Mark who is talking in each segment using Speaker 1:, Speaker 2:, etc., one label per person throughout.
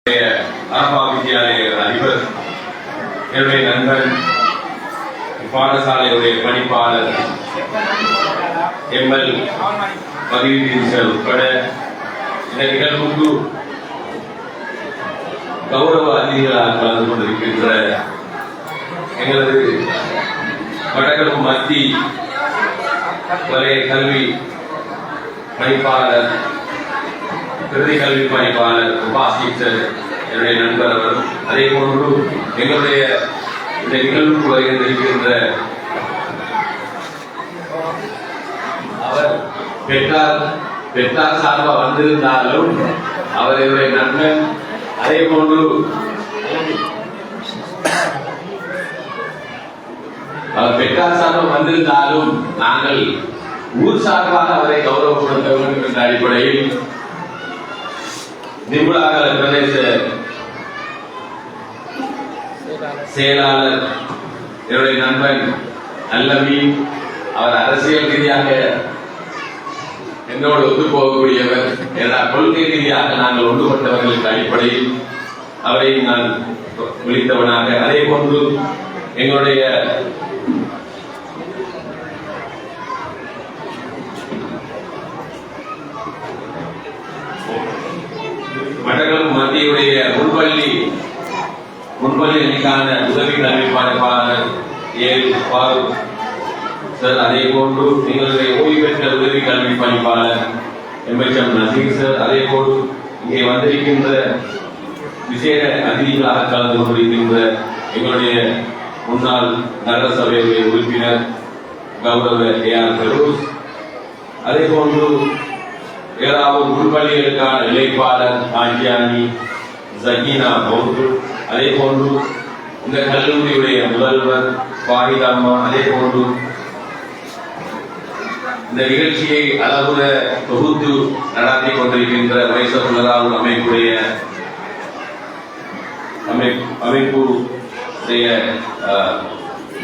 Speaker 1: அரபா வித்யாலய அதிபர், என்னுடைய நண்பன், பாடசாலையுடைய பணிப்பாளர் எம்எல் பதிவுதீன் உட்பட இந்த நிகழ்வுக்கு கௌரவ அதிதிகளாக கலந்து கொண்டிருக்கின்ற எங்களது வடகிழக்கு மத்திய வலய கல்வி பணிப்பாளர், பிரதி கல்வி பணிப்பாளர் உபாசித்தர் என்னுடைய நண்பர் அவர். அதே போன்று எங்களுடைய இந்த நிகழ்வுக்கு வருகின்ற அவர் பெற்றார் சார்பாக வந்திருந்தாலும் அவர் என்னுடைய நண்பன். அதே போன்று அவர் பெற்றார் சார்பாக வந்திருந்தாலும் நாங்கள் ஊர் சார்பாக அவரை கௌரவப்படுத்த வேண்டும் என்ற அடிப்படையில் நிபுணாகல பிரதேச செயலாளர் என்னுடைய நண்பன் அல்லவி, அவர் அரசியல் ரீதியாக என்னோடு ஒத்து போகக்கூடியவர், கொள்கை ரீதியாக நாங்கள் ஒன்றுபட்டவர்களுக்கு அடிப்படையில் அவரை நான் விழித்தவனாக. அதே போன்று எங்களுடைய வடகிழக்கு மத்தியுடைய முன்பள்ளி அணிக்கான உதவி கல்வி பணிப்பாளர் ஃபாரூக் சார், அதே போன்று எங்களுடைய ஓய்வு பெற்ற உதவி கல்வி பணிப்பாளர் எம்எச்எம் நசீர் சார், அதே போன்று இங்கே வந்திருக்கின்ற விசேட அதிதிகளாக கலந்து கொண்டிருக்கின்ற எங்களுடைய முன்னாள் நகரசபையுடைய உறுப்பினர் கௌரவ ஏஆர் பெரோஸ், அதே போன்று ஏழாவது முன்பள்ளிகளுக்கான இளைப்பாளர் ஆஞ்சியானி ஜகீனா பௌத்து, அதே போன்று இந்த கல்லூரியுடைய முதல்வர் பாரிதாமா, அதே போன்று இந்த நிகழ்ச்சியை அளவுற தொகுத்து நடத்தி கொண்டிருக்கின்ற வைசபுலரால் அமைப்பு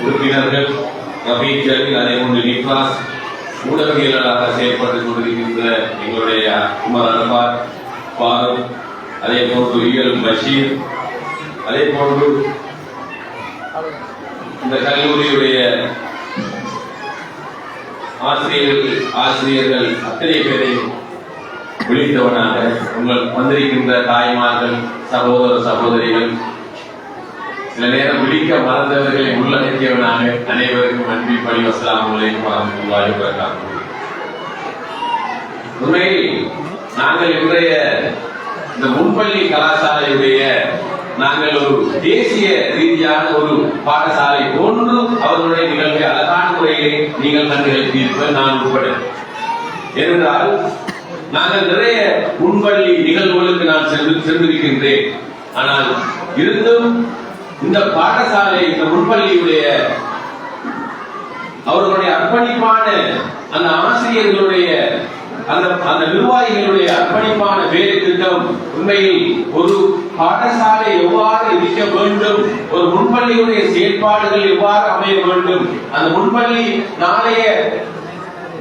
Speaker 1: உறுப்பினர்கள் ரபீக் ஜலீல், அதே போன்று நிக்லாஸ், ஊடகவியலாளராக செயல்பட்டுக் கொண்டிருக்கின்ற எங்களுடைய உமர் அல்பார் ஃபாரூக், அதே போன்று இயல் பஷீர், அதே போன்று இந்த கல்லூரியுடைய ஆசிரியர்கள் அத்தனை பேரை விழித்தவனாக, உங்கள் வந்திருக்கின்ற தாய்மார்கள், சகோதர சகோதரிகள், சில நேரம் விழிக்க மறந்தவர்களை உள்ளடக்கியவனாக அனைவருக்கும் அன்பி பணி வசலாம் வரகாத்துஹு. உண்மையில் நாங்கள் இன்றைய இந்த முன்பள்ளி கலாசாலையுடைய நாங்கள் ஒரு தேசிய ரீதியான ஒரு பாடசாலை போன்று அவர்களுடைய நிகழ்வை அழகான முறையிலே நீங்கள் கண்டுகளிப்பீர்கள், நான் உட்பட. ஏனென்றால் நாங்கள் நிறைய முன்பள்ளி நிகழ்வுகளுக்கு நான் சென்றிருக்கின்றேன். ஆனால் இருந்தும் இந்த பாடசாலை, இந்த முன்பள்ளியுடைய அவர்களுடைய அர்ப்பணிப்பான அந்த ஆசிரியர்களுடைய அந்த நிர்வாகிகளுடைய அர்ப்பணிப்பான வேலை திட்டம், உண்மையில் ஒரு பாடசாலை எவ்வாறு இருக்க வேண்டும், ஒரு முன்பள்ளியுடைய செயற்பாடுகள் எவ்வாறு அமைய வேண்டும், அந்த முன்பள்ளி நாளைய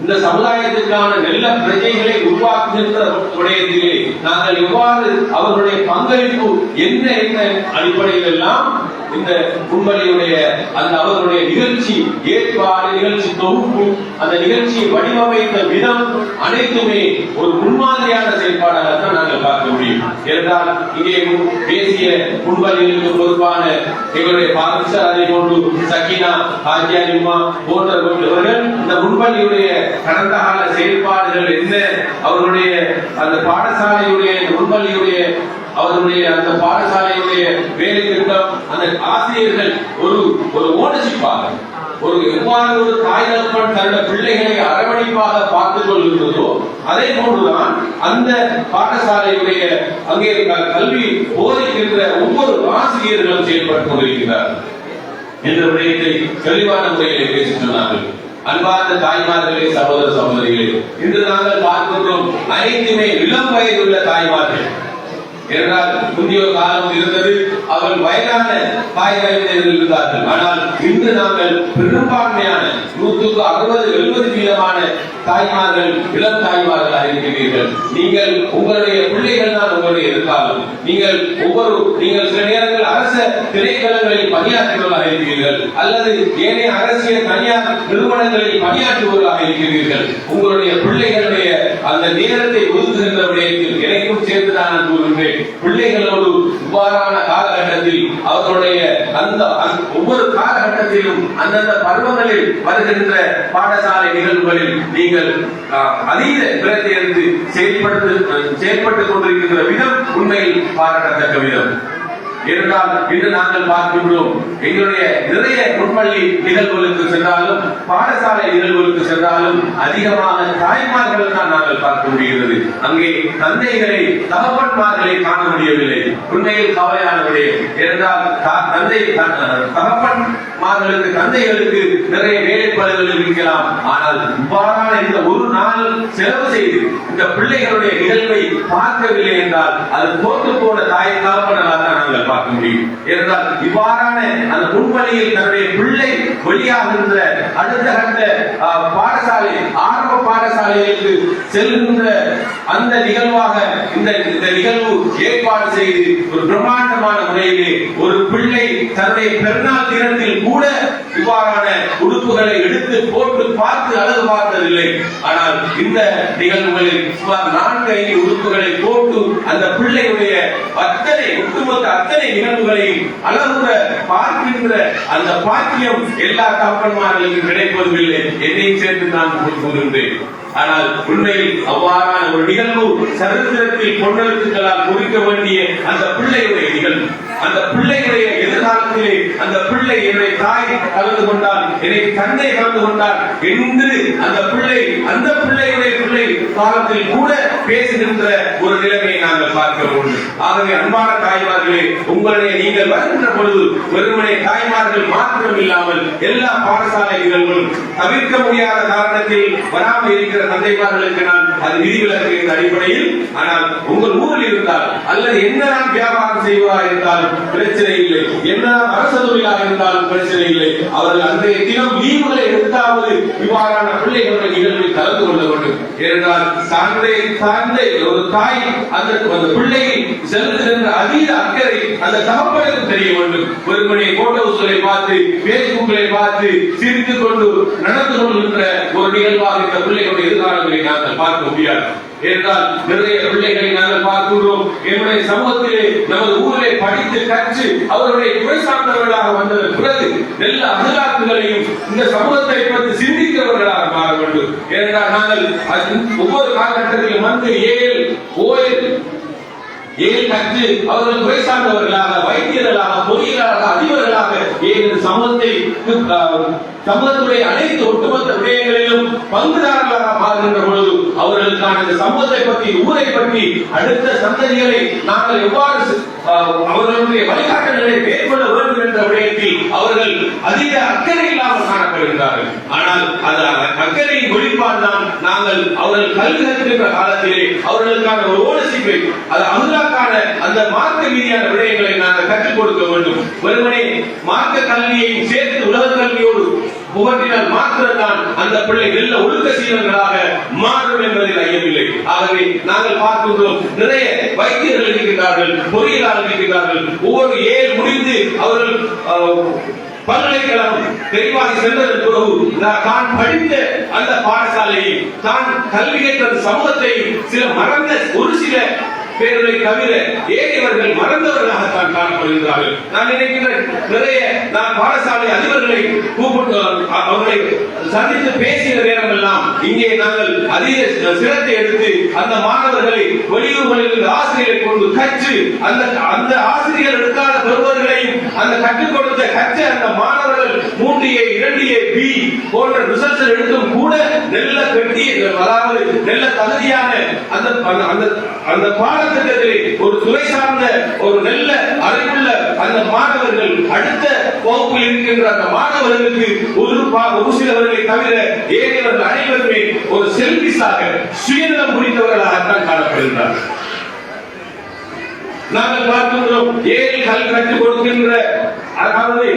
Speaker 1: இந்த சமுதாயத்திற்கான நல்ல பிரஜைகளை உருவாக்குகின்ற விடயத்திலே நாங்கள் எவ்வாறு அவர்களுடைய பங்களிப்பு என்ன அடிப்படையில் எல்லாம் இந்த முன்பள்ளியுடைய அந்த அவர்களுடைய நிகழ்ச்சி ஏற்பாடு, நிகழ்ச்சி தொகுப்பு, அந்த நிகழ்ச்சியை வடிவமைத்த விதம் அனைத்துமே ஒரு முன்மாதிரியான செயல்பாடாகத்தான் நாங்கள் பார்க்க முடியும். என்றால் இங்கே பேசிய முன்பள்ளிகளுக்கு பொறுப்பான எங்களுடைய பாரதிசார், அதே போன்று சக்கீனா ஆஜியானிமா போன்றவர்கள் இந்த முன்பள்ளியுடைய கடந்த கால செயல்பாடுகள் என்ன, அவர்களுடைய அந்த பாடசாலையுடைய முன்பள்ளியுடைய அவர்களுடைய அந்த பாடசாலையுடைய வேலை திட்டம், அந்த ஆசிரியர்கள் ஒரு ஓனர்ஷிப்பாக ஒரு எவ்வாறு ஒரு தாய் தகப்பன் தன்னுடைய பிள்ளைகளை அரவணைப்பாக பார்த்துக் கொள்கின்றதோ அதே போன்றுதான் அந்த பாடசாலையுடைய அங்கே கல்வி போதிக்கின்ற ஒவ்வொரு ஆசிரியர்களும் செயல்பட்டுக் கொண்டிருக்கிறார்கள் என்ற விடயத்தை தெளிவான முறையில் பேசி சொன்னார்கள். அன்பார்ந்த தாய்மார்களே, சகோதர சகோதரிகளே, இன்று நாங்கள் பார்க்கின்றோம் அனைத்துமே இளம் வயதுள்ள தாய்மார்கள். என்றால் முந்தைய காலம் இருந்தது, அவர்கள் வயதான தாய்மார்கள் இருந்தார்கள். ஆனால் இன்று நாங்கள் பெரும்பான்மையான 160-70% தாய்மார்கள் இளம் தாய்மார்களாக இருக்கிறீர்கள். நீங்கள் உங்களுடைய பிள்ளைகள் தான் உங்களுடைய எதிர்காலம். நீங்கள் சில நேரங்கள் அரச திணைக்களங்களில் பணியாற்றுவர்களாக இருக்கிறீர்கள், அல்லது ஏனைய அரசியல் தனியார் நிறுவனங்களில் பணியாற்றுவர்களாக இருக்கிறீர்கள். உங்களுடைய பிள்ளைகளுடைய அந்த நேரத்தை ஒதுக்குகின்ற விடயத்தில் எனக்கும் சேர்த்துதான் நான் கூறுகின்றேன். பிள்ளைகளோடு இவ்வாறான காலகட்டத்தில் அவர்களுடைய அந்த ஒவ்வொரு காலகட்டத்திலும் அந்தந்த பருவங்களில் வருகின்ற பாடசாலை நிகழ்வுகளில் நீங்கள் அதீத விரத்தை எடுத்து செயல்பட்டுக் கொண்டிருக்கின்ற விதம் உண்மையில் பாராட்டத்தக்க விதம். என்றால் இன்று நாங்கள் பார்க்கின்றோம், எங்களுடைய நிறைய முன்பள்ளி நிகழ்வுகளுக்கு சென்றாலும் பாடசாலை நிகழ்வுகளுக்கு சென்றாலும் அதிகமாக தாய்மார்கள் தான் நாங்கள் பார்க்க முடிகிறது. அங்கே தந்தைகளை தகப்பன்மார்களை காண முடியவில்லை. உண்மையில் கவலையான விடயம். என்றால் தகப்பன்மார்களுக்கு தந்தைகளுக்கு நிறைய வேலைப்பாடுகள் இருக்கலாம். ஆனால் இவ்வாறான இந்த ஒரு நாள் செலவு செய்து இந்த பிள்ளைகளுடைய நிகழ்வை பார்க்கவில்லை என்றால் அது போட்டு போன தாய் தகப்பனாக தான் நாங்கள் பார்க்க முடியும். என்றால் இவ்வாறான அந்த முன்வழியில் தன்னுடைய பிள்ளை வெளியாகின்ற அடுத்த கட்ட பாடசாலை ஆரம்ப பாடசாலைகளுக்கு செல்கின்ற அந்த நிகழ்வாக இந்த நிகழ்வு ஏற்பாடு செய்து ஒரு பிரம்மாண்டமான முறையிலே ஒரு பிள்ளை தன்னுடைய பெருநாள் தினத்தில் கூட இவ்வாறான உடுப்புகளை எடுத்து போட்டு பார்த்து அழகு பார்த்ததில்லை. ஆனால் இந்த நிகழ்வுகளில் சுமார் 4-5 உடுப்புகளை போட்டு அந்த பிள்ளையுடைய ஒட்டுமொத்த அத்தனை நிகழ்வுகளையும் அழகுற பார்க்கின்ற அந்த பாக்கியம் எல்லா தகப்பன்மார்களுக்கும் கிடைப்பதில்லை. என்னையும் சேர்த்து நான் கூறுகின்றேன். ஆனால் உண்மையில் அவ்வாறான ஒரு நிகழ்வு சரித்திரத்தில் பொன்னெழுத்துக்களால் குறிக்க வேண்டிய அந்த பிள்ளையுடைய நிகழ்வு, அந்த பிள்ளையுடைய எதிர்காலத்திலே அந்த பிள்ளை என்னுடைய தாய் கலந்து கொண்டால், என்னை தந்தை கலந்து கொண்டால் என்று அந்த பிள்ளையுடைய பிள்ளை காலத்தில் கூட பேசுகின்ற ஒரு நிலைமையை நாங்கள் பார்க்க வேண்டும். ஆகவே அன்பான தாய்மார்களே, உங்களுடைய நீங்கள் வருகின்ற பொழுது வெறுமனே தாய்மார்கள் மாத்திரம் இல்லாமல் எல்லா பாடசாலை நிகழ்வுகளும் தவிர்க்க முடியாத காரணத்தில் வராமல் இருக்கிற தந்தைமார்களுக்கு நான் அது விதிவிலக்கு என்ற அடிப்படையில், ஆனால் உங்கள் ஊரில் இருந்தால் அல்லது என்ன வியாபாரம் செய்வதாக இருந்தாலும் பிரச்சனை இல்லை, என்ன அரச தொழிலாக இருந்தாலும் பிரச்சனை இல்லை, அவர்கள் அன்றைய தினம் லீவுகளை எடுத்தாவது இவ்வாறான பிள்ளைகளுடைய நிகழ்வில் கலந்து கொள்ள வேண்டும். ஏனென்றால் சார்ந்த ஒரு தாய் அந்த பிள்ளையை செலுத்துகின்ற அதீத அக்கறை அந்த தகப்பனுக்கு தெரிய வேண்டும். ஒருவனை போட்டோஸ்களை பார்த்து பேஸ்புக்களை பார்த்து சிரித்துக் கொண்டு நடந்து கொள்கின்ற ஒரு நிகழ்வாக இந்த பிள்ளைகளுடைய எதிர்காலங்களை நாங்கள் பார்க்க முடியாது. என்றால் நிறைய பிள்ளைகளை நாங்கள் பார்க்கிறோம். என்னுடைய சமூகத்திலே நமது ஊரிலே படித்து கற்று அவருடைய துறை சார்ந்தவர்களாக வந்ததன் பிறகு நல்ல அகலாக்குகளையும் இந்த சமூகத்தை பற்றி சிந்திக்கிறவர்களாக மாற வேண்டும். ஏனென்றால் நாங்கள் ஒவ்வொரு காலகட்டத்திலும் வந்து ஏன் கற்று அவர்கள் துறை சார்ந்தவர்களாக, வைத்தியர்களாக, பொறியியலாளர்களாக, அதிபர்களாக சமூகத்துடைய அனைத்து ஒட்டுமொத்த விடயங்களிலும் பங்குதாரர்களாக மாறுகின்ற பொழுது அவர்களுக்கான இந்த சமூகத்தை பற்றி, ஊரை பற்றி அடுத்த சந்ததிகளை நாங்கள் எவ்வாறு அவர்களுடைய வழிகாட்டல்களை மேற்கொள்ள வேண்டும் என்ற விடயத்தில் அவர்கள் அதிக அக்கறை இல்லாமல் காணப்படுகிறார்கள். ஆனால் அது அக்கறையின் வெளிப்பாடு தான் நாங்கள் அவர்கள் கல்வி கற்கின்ற காலத்திலே அவர்களுக்கான ஒரு ஓனர்ஷிப்பை, அது அவர்களுக்கான அந்த மார்க்க ரீதியான விடயங்களை நாங்கள் கற்றுக் கொடுக்க வேண்டும். வெறுமனே மார்க்க கல்வியையும் சேர்த்து உலக கல்வியோடு புகட்டினால் மாத்திரம்தான் அந்த பிள்ளை நல்ல ஒழுக்க சீலர்களாக மாறும் என்பதில் ஐயமில்லை. ஆகவே நாங்கள் பார்க்கின்றோம், நிறைய வைத்தியர்கள் இருக்கின்றார்கள், பொறியியலாளர்கள் இருக்கின்றார்கள். ஒவ்வொரு ஏழு முடிந்து அவர்கள் பல்கலைக்கழகம் தெரிவாகி சென்றதன் பிறகு தான் படித்த அந்த பாடசாலையை, தான் கல்வி கேட்ட சமூகத்தை ஒரு சில பேர்களை தவிர ஏனையவர்கள் மறந்தவர்களாகத்தான் காணப்படுகிறார்கள். நான் நினைக்கின்றேன், நிறைய பாடசாலை அதிபர்களை கூப்பிட்டு அவர்களை சந்தித்து பேசிய நேரம் எல்லாம் இங்கே நாங்கள் அதிக சிரத்தை எடுத்து அந்த மாணவர்களை வெளியூர்களில் ஆசிரியரை கொண்டு கற்று அந்த ஆசிரியர் எடுக்காத பெறுவர்களையும் அந்த கற்றுக் கொடுத்த கற்ற அந்த மாணவர்கள் 3A 2A B போன்ற ரிசல்ட் எடுத்தும் கூட நல்ல பெட்டி, அதாவது நல்ல தகுதியான அந்த பாடத்திட்டத்திலே ஒரு துறை சார்ந்த ஒரு நல்ல அறிவுள்ள அந்த மாணவர்கள் அடுத்த வகுப்பில் இருக்கின்ற அந்த மாணவர்களுக்கு ஒரு சிலவர்களை தவிர ஏனையவர்கள் அனைவருமே ஒரு செல்பிஸாக சுயநலம் புரிந்தவர்களாகத்தான் காணப்படுகிறார்கள். நாங்கள் பார்க்கின்றோம் ஏழு கல் கற்றுக் கொடுக்கின்ற, அதாவது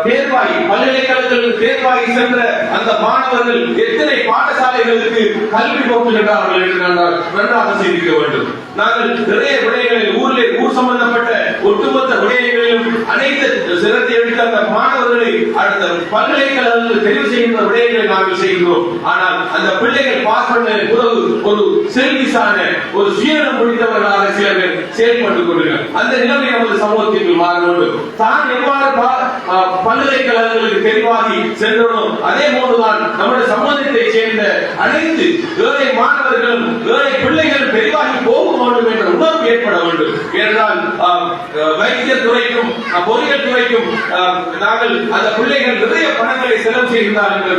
Speaker 1: தேர்வாகி பல்கலைக்கழகங்களுக்கு தேர்வாகி சென்ற அந்த மாணவர்கள் எத்தனை பாடசாலைகளுக்கு கல்வி போக்குகின்றார்கள் என்று நாங்கள் நன்றாக சிந்திக்க வேண்டும். நாங்கள் நிறைய விடயங்களில் ஊர் சம்பந்தப்பட்ட ஒட்டுமொத்த விடயங்களிலும் அனைத்து சிறந்து எடுத்த அந்த மாணவர்களை அடுத்த பல்கலைக்கழகங்கள் தெரிவு செய்கின்ற விடயங்களை நாங்கள் செய்கிறோம். ஆனால் அந்த பிள்ளைகள் பாஸ் பண்ண பிறகு ஒரு செல்விசான ஒரு சுயநலம் முடித்தவர்களாக சிலர் செயல்பட்டுக் கொண்டிருக்கிறார். அந்த நிலைமை நமது சமூகத்திற்கு மாற வேண்டும். தான் எவ்வாறு பல்கலைக்கழகங்களுக்கு தெரிவாகி சென்றோம், அதே போன்றுதான் நம்முடைய சமூகத்தை சேர்ந்த அனைத்து ஏழை மாணவர்களும் ஏழை பிள்ளைகள் தெரிவாகி போக வேண்டும் என்ற உணர்வு ஏற்பட வேண்டும். ஏனென்றால் வைத்தியர் துறைக்கும் பொறியியல் துறைக்கும் நாங்கள் அந்த பிள்ளைகள் நிறைய பணங்களை செலவு செய்கிறார் என்ற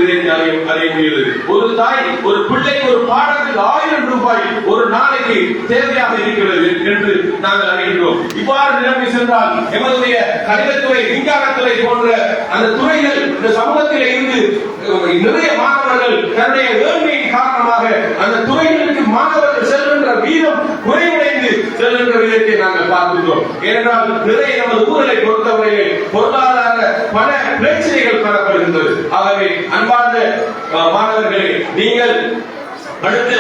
Speaker 1: அறிய முடியுது. ஒரு தாய் ஒரு பிள்ளைக்கு ஒரு பாடத்துக்கு 1000 ரூபாய் ஒரு நாளைக்கு தேவையாக இருக்கிறது என்று நாங்கள் அறிகிறோம். இவ்வாறு நிலைமை சென்றால் எமதுடைய கணிதத்துறை, விஞ்ஞானத்துறை போன்ற அந்த துறைகள் இந்த சமூகத்தில் இருந்து நிறைய மாணவர்கள் தன்னுடைய ஏழ்மையின் காரணமாக அந்த துறைகளுக்கு மாணவர்கள் செல்கின்ற வீதம் குறைவடைந்து செல்கின்ற விதத்தை நாங்கள் பார்க்கிறோம். ஏனென்றால் நிறைய நமது ஊர்களை பொறுத்தவரையில் பொருளாதார பல பிரச்சனைகள் காணப்படுகின்றது. ஆகவே அன்பார்ந்த மாணவர்களே, நீங்கள் அடுத்த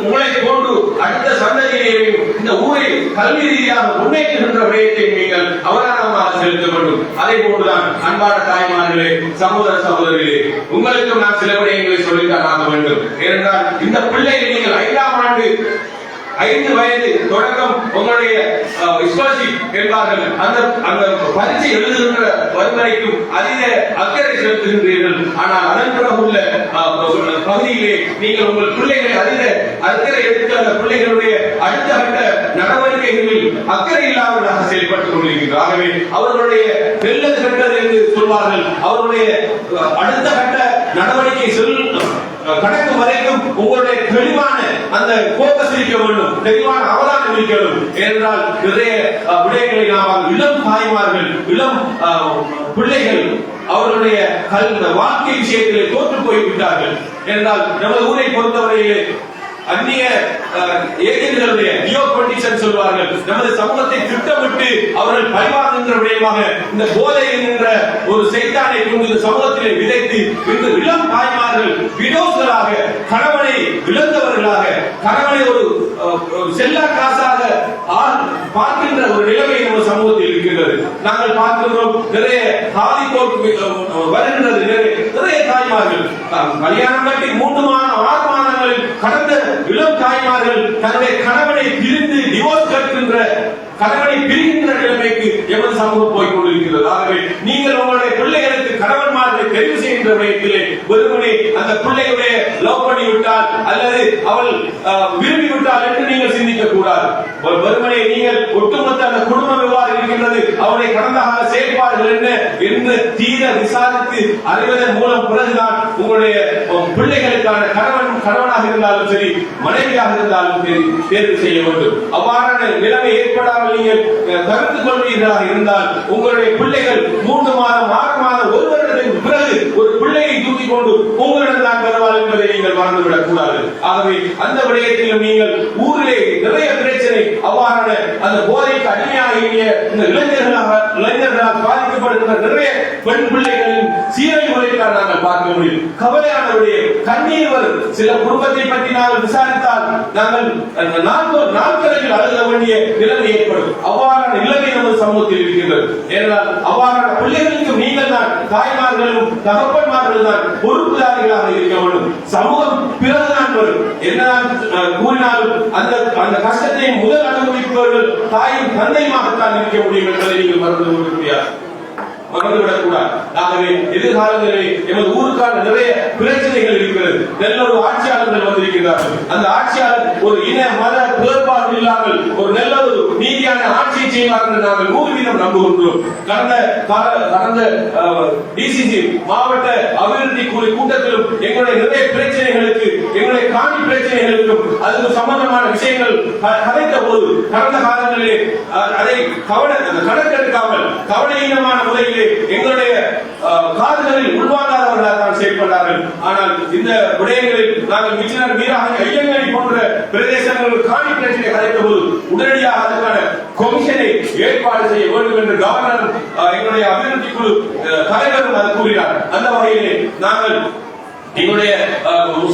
Speaker 1: உங்களை போன்று அடுத்த சந்ததியையும் இந்த ஊரை கல்வி ரீதியாக முன்னேற்றுகின்ற விடயத்தை நீங்கள் அவதானமாக செலுத்த வேண்டும். அதே போன்றுதான் அன்பான தாய்மார்களே, சகோதர சகோதரிகளே, உங்களுக்கும் நான் சில விடயங்களை சொல்லித்தான் ஆக வேண்டும். ஏனென்றால் இந்த பிள்ளைகள் நீங்கள் 5ஆம் ஆண்டு 5 வயது தொடக்கம் உங்களுடைய ஸ்காலர்ஷிப் என்பார்கள். அந்த பரீட்சை எழுதுகின்ற வரைக்கும் அதிக அக்கறை செலுத்துகின்றீர்கள். ஆனால் அதன் பிறகு உள்ள பகுதியிலே நீங்கள் உங்கள் பிள்ளைகளை அதிக அக்கறை எடுத்து அந்த பிள்ளைகளுடைய அடுத்த கட்ட நடவடிக்கைகளில் அக்கறை இல்லாதவர்களாக செயல்பட்டுக் கொண்டிருக்கிறார்கள். ஆகவே அவர்களுடைய வெள்ளது கட்டது என்று சொல்வார்கள். அவர்களுடைய அடுத்த கட்ட நடவடிக்கை கடக்கும் வரைக்கும் உங்களுடைய தெளிவான அந்த போக்கஸ் இருக்க வேண்டும், தெளிவான அவதானம் இருக்க வேண்டும். ஏனென்றால் நிறைய விடயங்களை நாம் இளம் தாய்மார்கள், இளம் பிள்ளைகள் அவர்களுடைய வாழ்க்கை விஷயத்திலே தோற்று போய்விட்டார்கள். என்றால் நமது ஊரை பொறுத்தவரையிலே அந்நிய ஏஜென்ட்களுடைய நியோபொலிட்டிஷியன் சொல்வார்கள், நமது சமூகத்தை திட்டமிட்டு அவர்கள் பரிமாறுகின்ற விடயமாக இந்த போதை என்கின்ற ஒரு சைத்தானை கொண்டு சமூகத்திலே விதைத்து இன்று இளம் தாய்மார்கள் விடோஸ்களாக, கணவனை இழந்தவர்களாக, கணவனை ஒரு செல்லா காசாக பார்க்கின்ற ஒரு நிலைமை நம்ம சமூகத்தில் இருக்கின்றது. நாங்கள் பார்க்கின்றோம் நிறைய காதி போட்டு வருகின்றது. நிறைய தாய்மார்கள் கல்யாணம் கட்டி 3 மாதம் 6 மாதங்களில் கடந்த இளம் தாய்மார்கள் தன்னுடைய கணவனை பிரிந்து டிவோர்ஸ் கேட்கின்ற, கணவனை பிரிகின்ற நிலைமைக்கு எமது சமூகம் போய் கொண்டிருக்கிறது. ஆகவே நீங்கள் உங்களுடைய பிள்ளைகளுக்கு கணவன்மார்களை தெரிவு செய்கின்ற விடயத்திலே வெறுமனே அந்த பிள்ளையுடைய லவ் பண்ணி விட்டால் அல்லது அவள் விரும்பி விட்டால் என்று நீங்கள் சிந்திக்க கூடாது. வெறுமனே நீங்கள் ஒட்டுமொத்த அந்த குடும்பம் எவ்வாறு இருக்கின்றது, அவருடைய கடந்த கால செயல்பாடுகள் என்ன என்று தீர விசாரித்து அறிவதன் மூலம் பிறகுதான் உங்களுடைய பிள்ளைகளுக்கான கணவனாக இருந்தாலும் சரி, மனைவியாக இருந்தாலும் சரி தேர்வு செய்ய வேண்டும். அவ்வாறான நிலைமை ஏற்படாமல் நீங்கள் தவிர்த்துக் கொள்வீர்களாக இருந்தால் உங்களுடைய பிள்ளைகள் 3 மாதம் 6 மாதம் 1 வருடத்திற்கு பிறகு ஒரு பிள்ளையை தூக்கி கொண்டு உங்களிடம் தான் வருவார் என்பதை நீங்கள் மறந்துவிடக் கூடாது. ஆகவே அந்த விடயத்திலும் நீங்கள் ஊரிலே நிறைய பிரச்சனை, அவ்வாறான அந்த போதைக்கு அடிமையாகிய இந்த இளைஞர்களால் பாதிக்கப்படுகின்ற நிறைய பெண் பிள்ளைகளின் சீரழிவுகளைத்தான் நாங்கள் பார்க்க முடியும். கவலையான விடயம், கண்ணீர் வரும். சில குடும்பத்தை பற்றி நாங்கள் விசாரித்தால் நாங்கள் நாட்களில் அழுத வேண்டிய நிலைமை ஏற்படும். அவ்வாறான நிலைமை நமது சமூகத்தில் இருக்கின்றது. ஏனென்றால் அவ்வாறான பிள்ளைகளுக்கு நீங்கள் தான் தாய்மார்களும் தகப்பன்மார்கள் தான் பொறுப்புதாரிகளாக இருக்க வேண்டும். சமூகம் பிறகுதான் வரும். என்னதான் கூறினாலும் அந்த கஷ்டத்தை முதல் அனுபவிப்பவர்கள் தாயும் தந்தையுமாகத்தான் இருக்க முடியும் என்பதை நீங்கள் மறந்துவிடக் கூடாது. ஆகவே எதிர்காலங்களில் எமது ஊருக்கான நிறைய பிரச்சனைகள் இருக்கிறது. நல்ல ஒரு ஆட்சியாளர்கள் வந்திருக்கிறார்கள். அந்த ஆட்சியாளர் ஒரு இன மத வேறுபாடு இல்லாமல் ஒரு நல்ல ஒரு நீதியான ஆட்சியை செய்வார் என்று நாங்கள் 100% நம்புகின்றோம். கடந்த டிசிசி மாவட்ட அபிவிருத்தி குழு கூட்டத்திலும் எங்களுடைய நிறைய பிரச்சனைகளுக்கு, எங்களுடைய காணி பிரச்சனைகளுக்கும் அதுக்கு சம்பந்தமான விஷயங்கள் கதைத்த போது கடந்த காலங்களிலே அதை கணக்கெடுக்காமல் கவலையீனமான முறையில் எங்களுடைய காதுகளில் உள்வாங்காத தான் செயல்பட்டார்கள். ஆனால் இந்த விடயங்களில் நாங்கள் மிஷனர் மீராக ஐயங்கனி போன்ற பிரதேசங்கள் காணி பிரச்சனை கலைத்த போது உடனடியாக அதற்கான கமிஷனை ஏற்பாடு செய்ய வேண்டும் என்று கவர்னர் எங்களுடைய அபிவிருத்தி குழு தலைவரும் அது கூறினார். அந்த வகையிலே நாங்கள் எங்களுடைய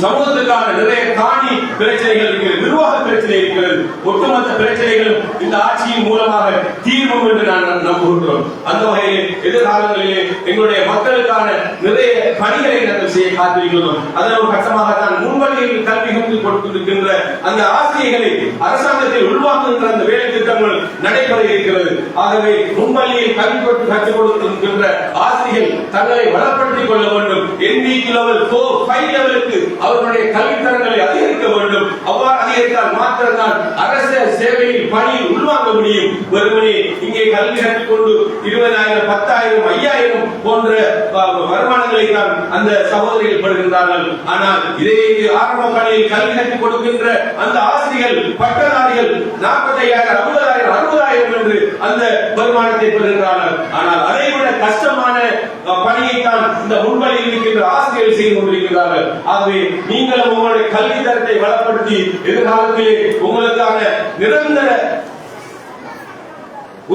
Speaker 1: சமூகத்துக்கான நிறைய காணி பிரச்சனைகள் இருக்கிறது, நிர்வாக பிரச்சனை இருக்கிறது. ஒட்டுமொத்த பிரச்சனைகளும் இந்த ஆட்சியின் மூலமாக தீர்வும் என்று நான் நம்புகின்றோம். அந்த வகையில் எதிர்காலங்களிலே எங்களுடைய மக்களுக்கான நிறைய பணிகளை நாங்கள் செய்ய காத்திருக்கிறோம். அதன் ஒரு கட்டமாகத்தான் முன்வழியில் கல்வி கற்றுக் கொடுத்திருக்கின்ற அந்த ஆசிரியர்களை அரசாங்கத்தில் உருவாக்குகின்ற அந்த வேலை திட்டங்கள் நடைபெற இருக்கிறது. ஆகவே முன்வழியில் கல்வி கற்றுக் கொடுத்திருக்கின்ற ஆசிரியர்கள் தங்களை வளப்படுத்திக் கொள்ள வேண்டும். NVQ level 4, 5 லெவலுக்கு அவர்களுடைய கல்வித்தரங்களை அதிகரிக்க வேண்டும். அவ்வாறு அதிகரித்தால் மாத்திரம்தான் அரச சேவையில் பணியில் உள்வாங்க முடியும். வெறுமனே இங்கே கல்வி கற்றுக் கொண்டு 20,000, 10,000, 5,000 போன்ற வருமானங்களை தான் அந்த சகோதரிகள் பெறுகின்றார்கள். ஆனால் இதே ஆரம்ப பணியில் கல்வி கற்றுக் கொடுக்கின்ற அந்த ஆசிரியர்கள் பட்டதாரிகள் 45,000, 50,000, 60,000 என்று அந்த வருமானத்தை பெறுகின்றார்கள். ஆனால் அதை விட கஷ்டமான பணியை தான் இந்த முன்வழியில் இருக்கின்ற ஆசிரியர்கள் செய்து கொண்டிருக்கிறார்கள். ஆகவே நீங்களும் உங்களுடைய கல்வி தரத்தை வளப்படுத்தி எதிர்காலத்திலே உங்களுக்கான நிரந்தர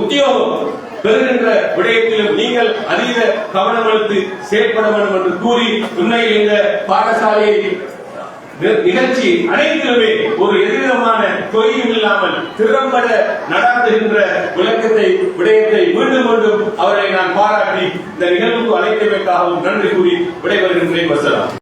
Speaker 1: உத்தியோகம் பெறுகின்ற விடயத்திலும் நீங்கள் அதீத கவனம் எடுத்து செயல்பட வேண்டும் என்று கூறி உண்மையில் இந்த பாடசாலையை நிகழ்ச்சி அனைத்திலுமே ஒரு எதிர்விதமான தொய்வும் இல்லாமல் திறம்பட நடாத்துகின்ற விடயத்தை மீண்டும் மீண்டும் அவரை நான் பாராட்டி இந்த நிகழ்வுக்கு அழைத்தமைக்காகவும் நன்றி கூறி விடைபெறுகின்றேன். வசலாம்.